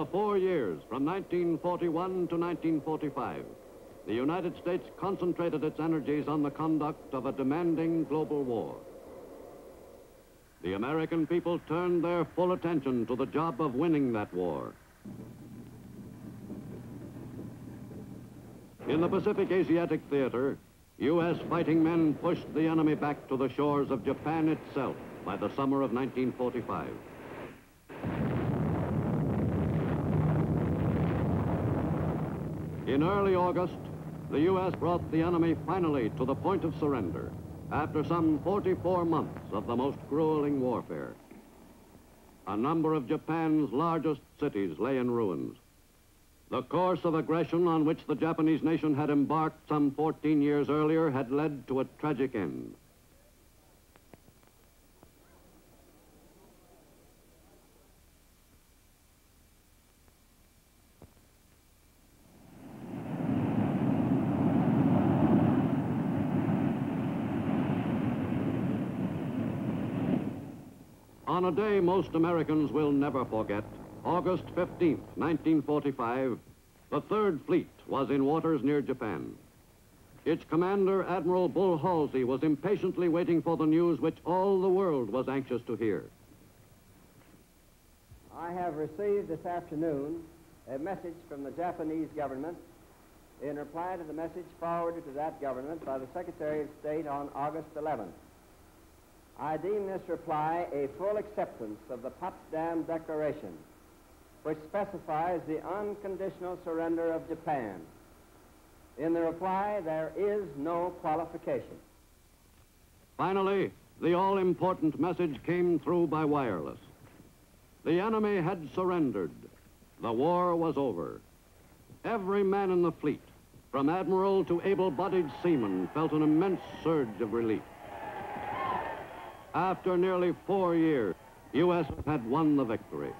For 4 years, from 1941 to 1945, the United States concentrated its energies on the conduct of a demanding global war. The American people turned their full attention to the job of winning that war. In the Pacific Asiatic Theater, U.S. fighting men pushed the enemy back to the shores of Japan itself by the summer of 1945. In early August, the U.S. brought the enemy finally to the point of surrender after some 44 months of the most grueling warfare. A number of Japan's largest cities lay in ruins. The course of aggression on which the Japanese nation had embarked some 14 years earlier had led to a tragic end. On a day most Americans will never forget, August 15th, 1945, the Third Fleet was in waters near Japan. Its commander, Admiral Bull Halsey, was impatiently waiting for the news which all the world was anxious to hear. I have received this afternoon a message from the Japanese government in reply to the message forwarded to that government by the Secretary of State on August 11th. I deem this reply a full acceptance of the Potsdam Declaration, which specifies the unconditional surrender of Japan. In the reply, there is no qualification. Finally, the all-important message came through by wireless. The enemy had surrendered. The war was over. Every man in the fleet, from admiral to able-bodied seaman, felt an immense surge of relief. After nearly 4 years, U.S. had won the victory.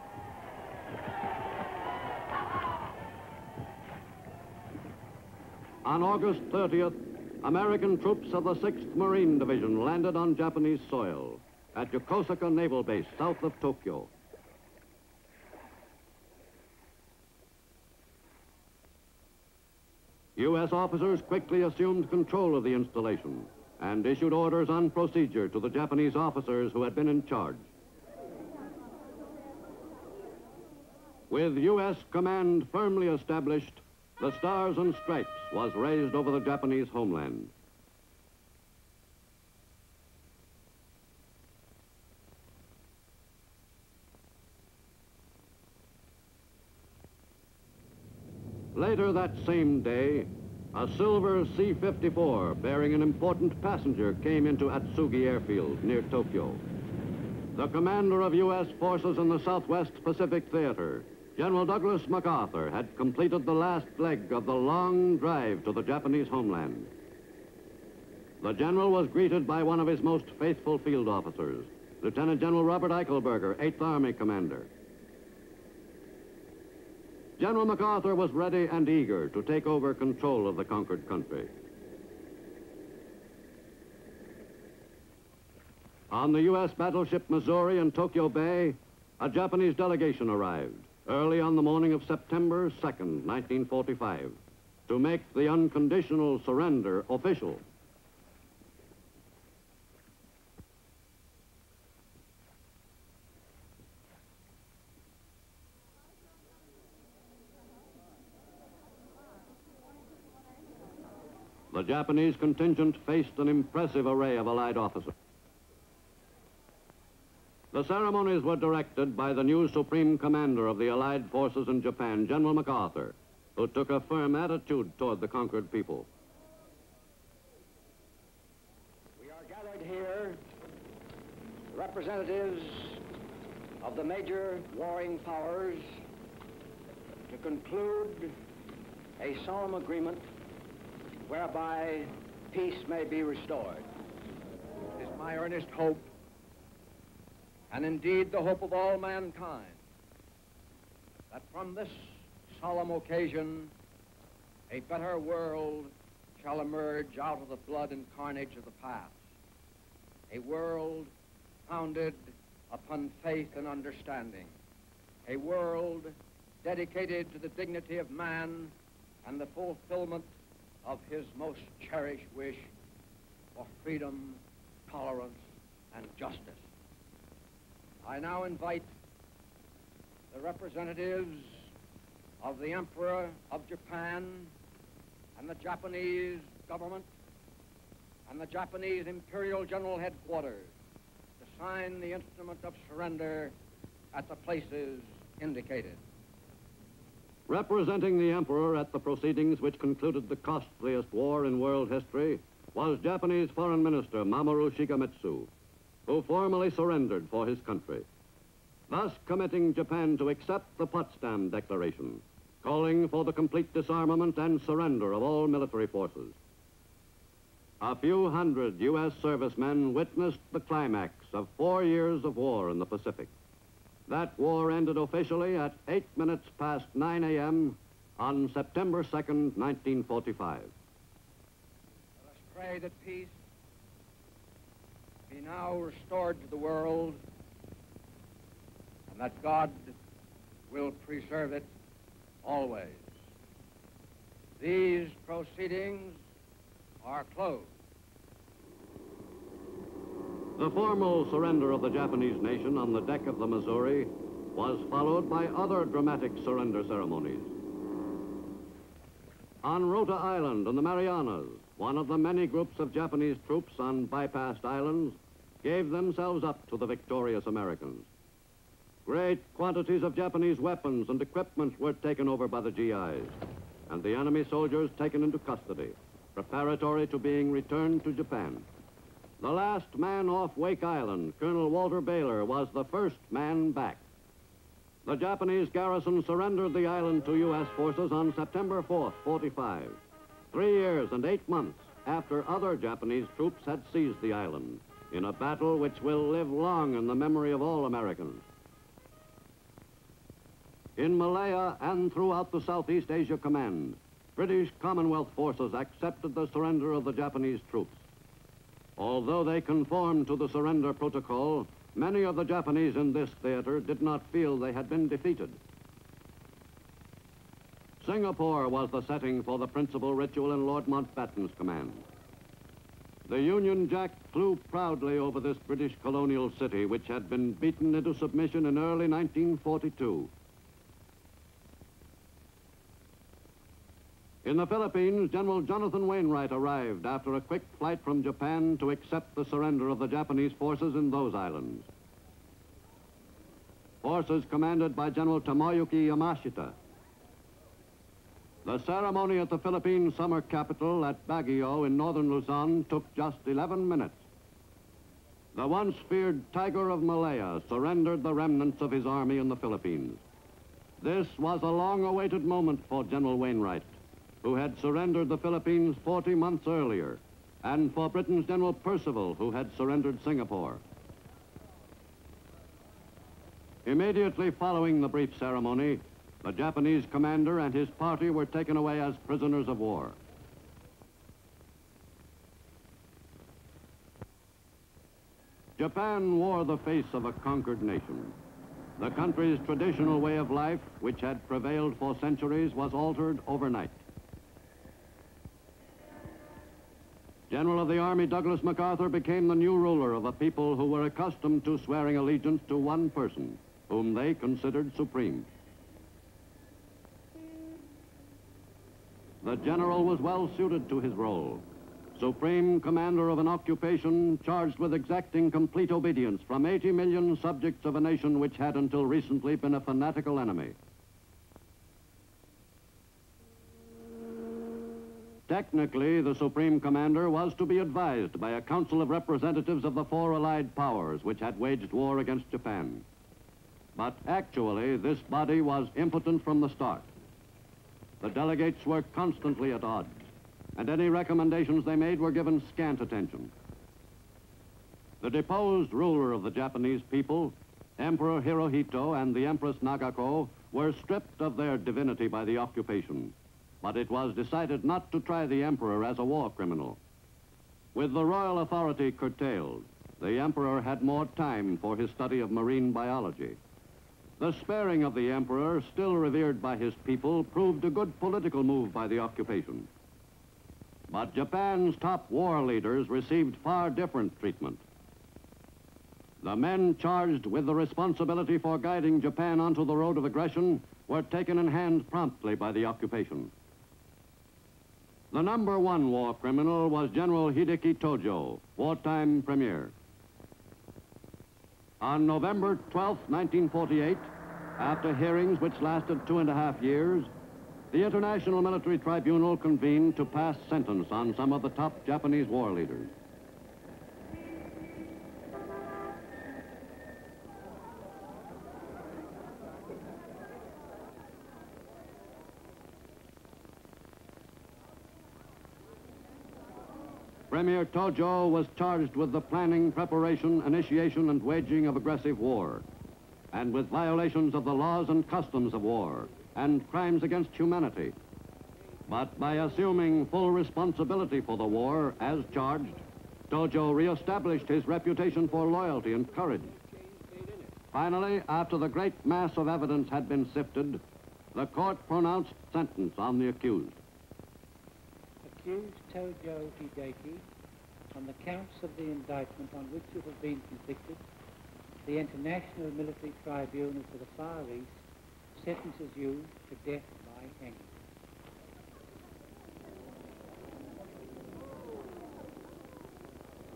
On August 30th, American troops of the 6th Marine Division landed on Japanese soil at Yokosuka Naval Base, south of Tokyo. U.S. officers quickly assumed control of the installation and issued orders on procedure to the Japanese officers who had been in charge. With U.S. command firmly established, the Stars and Stripes was raised over the Japanese homeland. Later that same day, a silver C-54 bearing an important passenger came into Atsugi Airfield near Tokyo. The commander of U.S. forces in the Southwest Pacific Theater, General Douglas MacArthur, had completed the last leg of the long drive to the Japanese homeland. The general was greeted by one of his most faithful field officers, Lieutenant General Robert Eichelberger, 8th Army Commander. General MacArthur was ready and eager to take over control of the conquered country. On the U.S. battleship Missouri in Tokyo Bay, a Japanese delegation arrived early on the morning of September 2nd, 1945, to make the unconditional surrender official. The Japanese contingent faced an impressive array of Allied officers. The ceremonies were directed by the new Supreme Commander of the Allied forces in Japan, General MacArthur, who took a firm attitude toward the conquered people. We are gathered here, representatives of the major warring powers, to conclude a solemn agreement whereby peace may be restored. It is my earnest hope, and indeed the hope of all mankind, that from this solemn occasion, a better world shall emerge out of the blood and carnage of the past. A world founded upon faith and understanding. A world dedicated to the dignity of man and the fulfillment of his most cherished wish for freedom, tolerance, and justice. I now invite the representatives of the Emperor of Japan and the Japanese government and the Japanese Imperial General Headquarters to sign the instrument of surrender at the places indicated. Representing the Emperor at the proceedings which concluded the costliest war in world history was Japanese Foreign Minister Mamoru Shigemitsu, who formally surrendered for his country, thus committing Japan to accept the Potsdam Declaration, calling for the complete disarmament and surrender of all military forces. A few hundred U.S. servicemen witnessed the climax of 4 years of war in the Pacific. That war ended officially at 8 minutes past 9 a.m. on September 2nd, 1945. Let us pray that peace be now restored to the world and that God will preserve it always. These proceedings are closed. The formal surrender of the Japanese nation on the deck of the Missouri was followed by other dramatic surrender ceremonies. On Rota Island in the Marianas, one of the many groups of Japanese troops on bypassed islands gave themselves up to the victorious Americans. Great quantities of Japanese weapons and equipment were taken over by the GIs, and the enemy soldiers taken into custody, preparatory to being returned to Japan. The last man off Wake Island, Colonel Walter Baylor, was the first man back. The Japanese garrison surrendered the island to U.S. forces on September 4th, 45, 3 years and 8 months after other Japanese troops had seized the island, in a battle which will live long in the memory of all Americans. In Malaya and throughout the Southeast Asia Command, British Commonwealth forces accepted the surrender of the Japanese troops. Although they conformed to the surrender protocol, many of the Japanese in this theater did not feel they had been defeated. Singapore was the setting for the principal ritual in Lord Mountbatten's command. The Union Jack flew proudly over this British colonial city, which had been beaten into submission in early 1942. In the Philippines, General Jonathan Wainwright arrived after a quick flight from Japan to accept the surrender of the Japanese forces in those islands. Forces commanded by General Tomoyuki Yamashita. The ceremony at the Philippine summer capital at Baguio in northern Luzon took just 11 minutes. The once feared Tiger of Malaya surrendered the remnants of his army in the Philippines. This was a long-awaited moment for General Wainwright, who had surrendered the Philippines 40 months earlier, and for Britain's General Percival, who had surrendered Singapore. Immediately following the brief ceremony, the Japanese commander and his party were taken away as prisoners of war. Japan wore the face of a conquered nation. The country's traditional way of life, which had prevailed for centuries, was altered overnight. General of the Army Douglas MacArthur became the new ruler of a people who were accustomed to swearing allegiance to one person, whom they considered supreme. The general was well suited to his role, supreme commander of an occupation charged with exacting complete obedience from 80 million subjects of a nation which had until recently been a fanatical enemy. Technically, the Supreme Commander was to be advised by a council of representatives of the four allied powers which had waged war against Japan. But actually, this body was impotent from the start. The delegates were constantly at odds, and any recommendations they made were given scant attention. The deposed ruler of the Japanese people, Emperor Hirohito and the Empress Nagako, were stripped of their divinity by the occupation. But it was decided not to try the emperor as a war criminal. With the royal authority curtailed, the emperor had more time for his study of marine biology. The sparing of the emperor, still revered by his people, proved a good political move by the occupation. But Japan's top war leaders received far different treatment. The men charged with the responsibility for guiding Japan onto the road of aggression were taken in hand promptly by the occupation. The number one war criminal was General Hideki Tojo, wartime premier. On November 12, 1948, after hearings which lasted 2.5 years, the International Military Tribunal convened to pass sentence on some of the top Japanese war leaders. Premier Tojo was charged with the planning, preparation, initiation, and waging of aggressive war, and with violations of the laws and customs of war, and crimes against humanity. But by assuming full responsibility for the war, as charged, Tojo reestablished his reputation for loyalty and courage. Finally, after the great mass of evidence had been sifted, the court pronounced sentence on the accused. Accused Tojo Hideki, on the counts of the indictment on which you have been convicted, the International Military Tribunal for the Far East sentences you to death by hanging.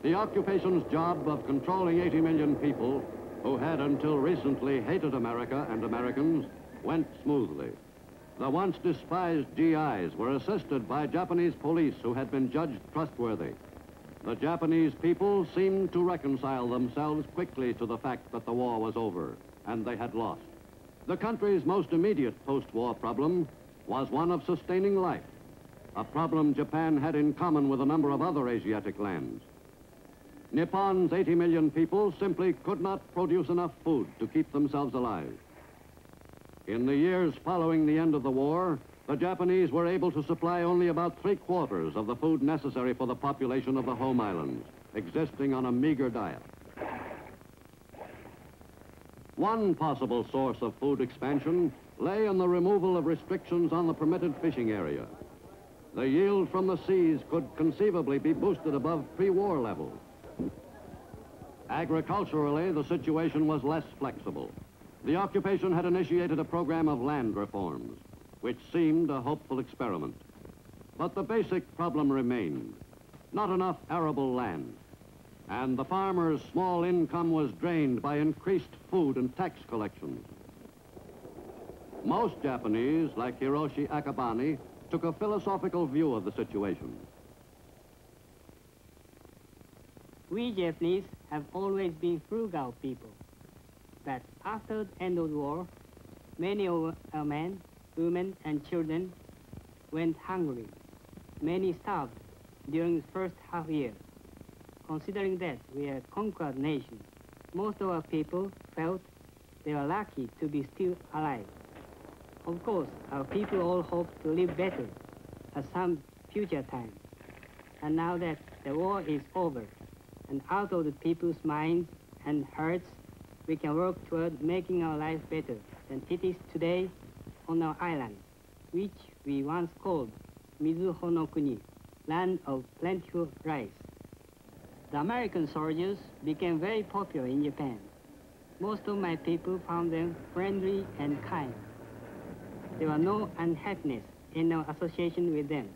The occupation's job of controlling 80 million people who had until recently hated America and Americans went smoothly. The once despised GIs were assisted by Japanese police who had been judged trustworthy. The Japanese people seemed to reconcile themselves quickly to the fact that the war was over and they had lost. The country's most immediate post-war problem was one of sustaining life, a problem Japan had in common with a number of other Asiatic lands. Nippon's 80 million people simply could not produce enough food to keep themselves alive. In the years following the end of the war, the Japanese were able to supply only about 3/4 of the food necessary for the population of the home islands, existing on a meager diet. One possible source of food expansion lay in the removal of restrictions on the permitted fishing area. The yield from the seas could conceivably be boosted above pre-war levels. Agriculturally, the situation was less flexible. The occupation had initiated a program of land reforms, which seemed a hopeful experiment. But the basic problem remained: not enough arable land, and the farmer's small income was drained by increased food and tax collections. Most Japanese, like Hiroshi Akabane, took a philosophical view of the situation. We Japanese have always been frugal people. But after the end of the war, many of our men, women, and children went hungry. Many starved during the first half year. Considering that we are a conquered nation, most of our people felt they were lucky to be still alive. Of course, our people all hope to live better at some future time. And now that the war is over and out of the people's minds and hearts, we can work toward making our life better than it is today on our island, which we once called Mizuho no Kuni, land of plentiful rice. The American soldiers became very popular in Japan. Most of my people found them friendly and kind. There was no unhappiness in our association with them.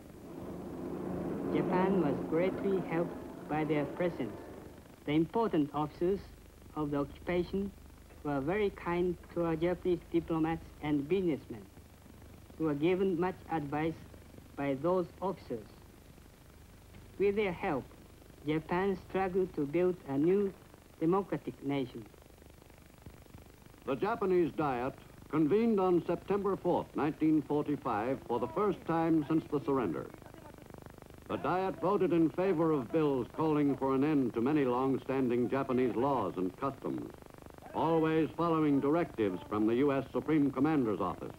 Japan was greatly helped by their presence. The important officers of the occupation were very kind to our Japanese diplomats and businessmen, who were given much advice by those officers. With their help, Japan struggled to build a new democratic nation. The Japanese Diet convened on September 4th, 1945, for the first time since the surrender. The Diet voted in favor of bills calling for an end to many long-standing Japanese laws and customs, always following directives from the U.S. Supreme Commander's office.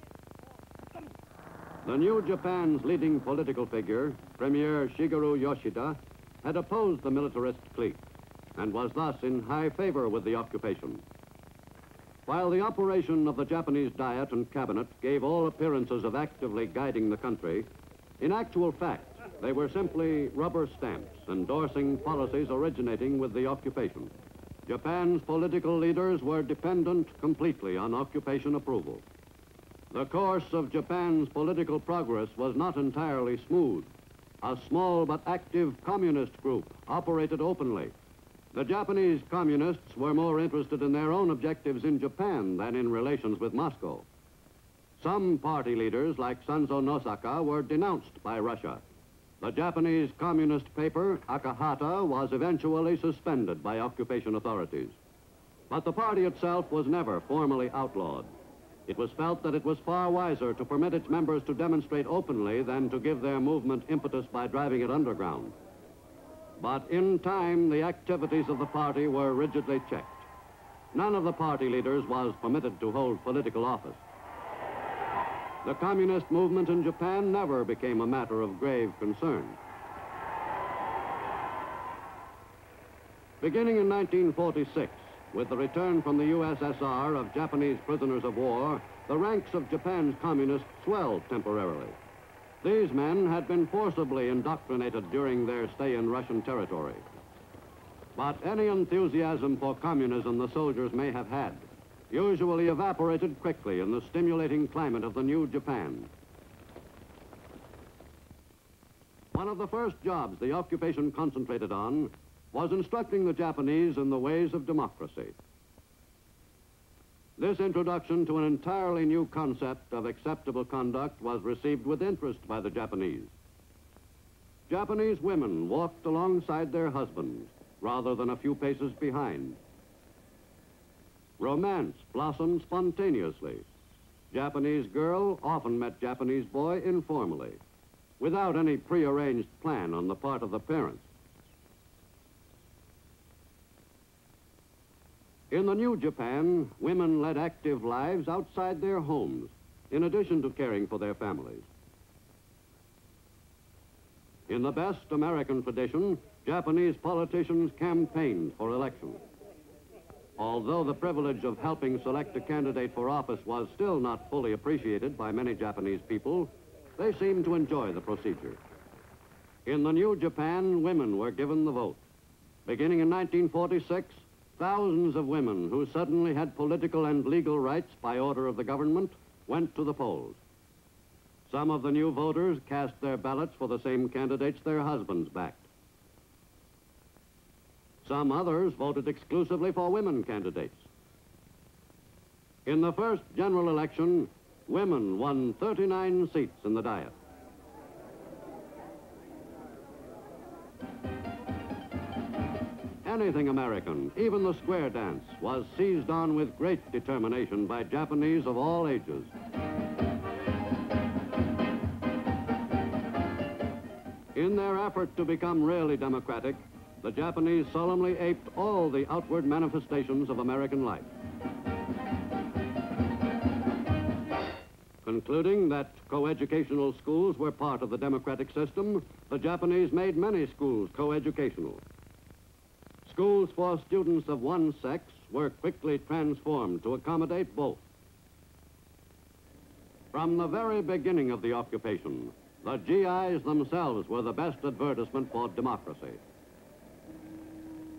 The new Japan's leading political figure, Premier Shigeru Yoshida, had opposed the militarist clique and was thus in high favor with the occupation. While the operation of the Japanese Diet and Cabinet gave all appearances of actively guiding the country, in actual fact, they were simply rubber stamps endorsing policies originating with the occupation. Japan's political leaders were dependent completely on occupation approval. The course of Japan's political progress was not entirely smooth. A small but active communist group operated openly. The Japanese communists were more interested in their own objectives in Japan than in relations with Moscow. Some party leaders, like Sanzo Nosaka, were denounced by Russia. The Japanese communist paper, Akahata, was eventually suspended by occupation authorities. But the party itself was never formally outlawed. It was felt that it was far wiser to permit its members to demonstrate openly than to give their movement impetus by driving it underground. But in time, the activities of the party were rigidly checked. None of the party leaders was permitted to hold political office. The communist movement in Japan never became a matter of grave concern. Beginning in 1946, with the return from the USSR of Japanese prisoners of war, the ranks of Japan's communists swelled temporarily. These men had been forcibly indoctrinated during their stay in Russian territory. But any enthusiasm for communism the soldiers may have had usually evaporated quickly in the stimulating climate of the new Japan. One of the first jobs the occupation concentrated on was instructing the Japanese in the ways of democracy. This introduction to an entirely new concept of acceptable conduct was received with interest by the Japanese. Japanese women walked alongside their husbands rather than a few paces behind. Romance blossomed spontaneously. Japanese girl often met Japanese boy informally, without any prearranged plan on the part of the parents. In the new Japan, women led active lives outside their homes, in addition to caring for their families. In the best American tradition, Japanese politicians campaigned for election. Although the privilege of helping select a candidate for office was still not fully appreciated by many Japanese people, they seemed to enjoy the procedure. In the new Japan, women were given the vote. Beginning in 1946, thousands of women who suddenly had political and legal rights by order of the government went to the polls. Some of the new voters cast their ballots for the same candidates their husbands backed. Some others voted exclusively for women candidates. In the first general election, women won 39 seats in the Diet. Anything American, even the square dance, was seized on with great determination by Japanese of all ages. In their effort to become really democratic, the Japanese solemnly aped all the outward manifestations of American life. Concluding that coeducational schools were part of the democratic system, the Japanese made many schools coeducational. Schools for students of one sex were quickly transformed to accommodate both. From the very beginning of the occupation, the GIs themselves were the best advertisement for democracy.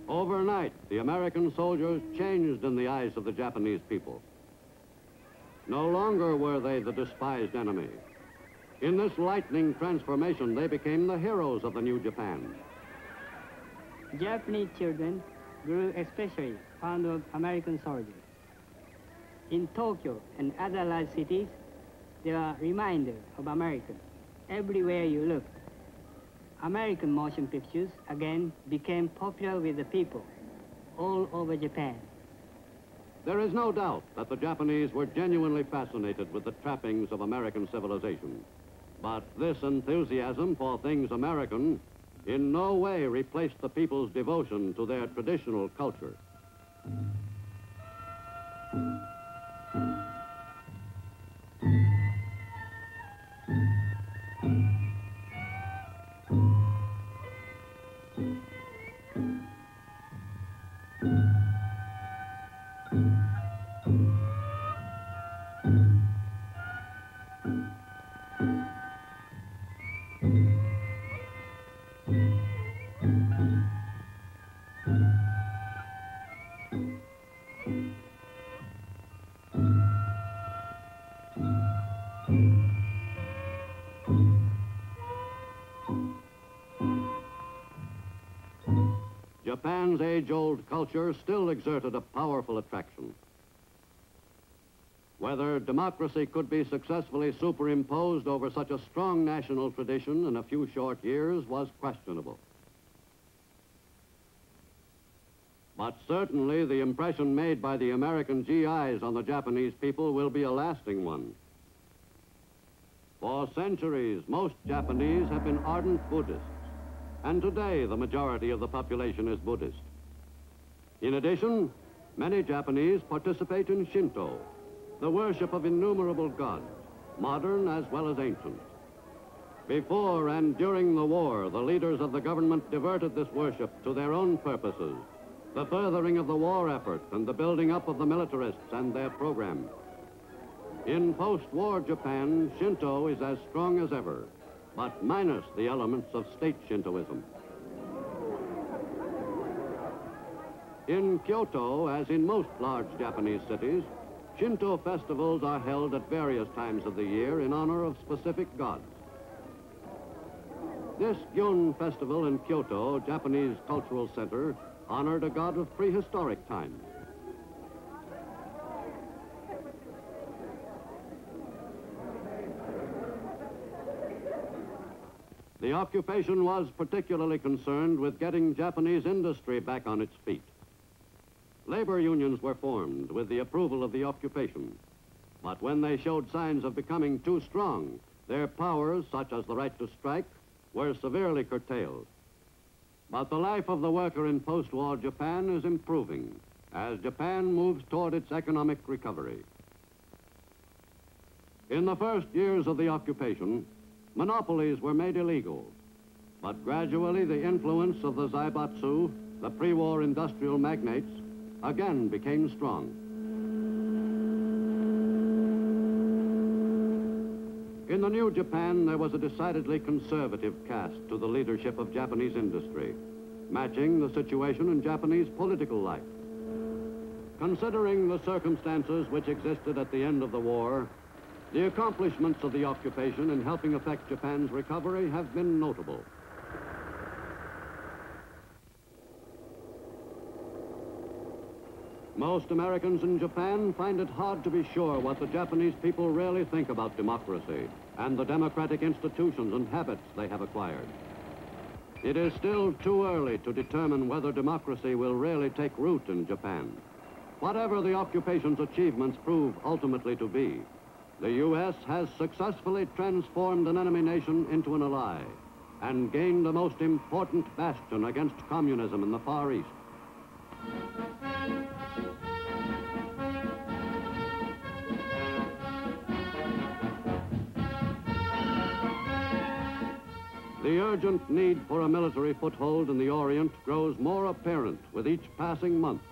Overnight, the American soldiers changed in the eyes of the Japanese people. No longer were they the despised enemy. In this lightning transformation, they became the heroes of the new Japan. Japanese children grew especially fond of American soldiers. In Tokyo and other large cities, there are reminders of Americans everywhere you look. American motion pictures again became popular with the people all over Japan. There is no doubt that the Japanese were genuinely fascinated with the trappings of American civilization. But this enthusiasm for things American in no way replaced the people's devotion to their traditional culture. Japan's age-old culture still exerted a powerful attraction. Whether democracy could be successfully superimposed over such a strong national tradition in a few short years was questionable. But certainly the impression made by the American GIs on the Japanese people will be a lasting one. For centuries, most Japanese have been ardent Buddhists, and today the majority of the population is Buddhist. In addition, many Japanese participate in Shinto, the worship of innumerable gods, modern as well as ancient. Before and during the war, the leaders of the government diverted this worship to their own purposes, the furthering of the war effort and the building up of the militarists and their program. In post-war Japan, Shinto is as strong as ever, but minus the elements of state Shintoism. In Kyoto, as in most large Japanese cities, Shinto festivals are held at various times of the year in honor of specific gods. This Gyun festival in Kyoto, Japanese Cultural Center, honored a god of prehistoric times. The occupation was particularly concerned with getting Japanese industry back on its feet. Labor unions were formed with the approval of the occupation. But when they showed signs of becoming too strong, their powers, such as the right to strike, were severely curtailed. But the life of the worker in post-war Japan is improving as Japan moves toward its economic recovery. In the first years of the occupation, monopolies were made illegal, but gradually the influence of the Zaibatsu, the pre-war industrial magnates, again became strong. In the new Japan, there was a decidedly conservative cast to the leadership of Japanese industry, matching the situation in Japanese political life. Considering the circumstances which existed at the end of the war, the accomplishments of the occupation in helping effect Japan's recovery have been notable. Most Americans in Japan find it hard to be sure what the Japanese people really think about democracy and the democratic institutions and habits they have acquired. It is still too early to determine whether democracy will really take root in Japan. Whatever the occupation's achievements prove ultimately to be, the U.S. has successfully transformed an enemy nation into an ally and gained the most important bastion against communism in the Far East. The urgent need for a military foothold in the Orient grows more apparent with each passing month.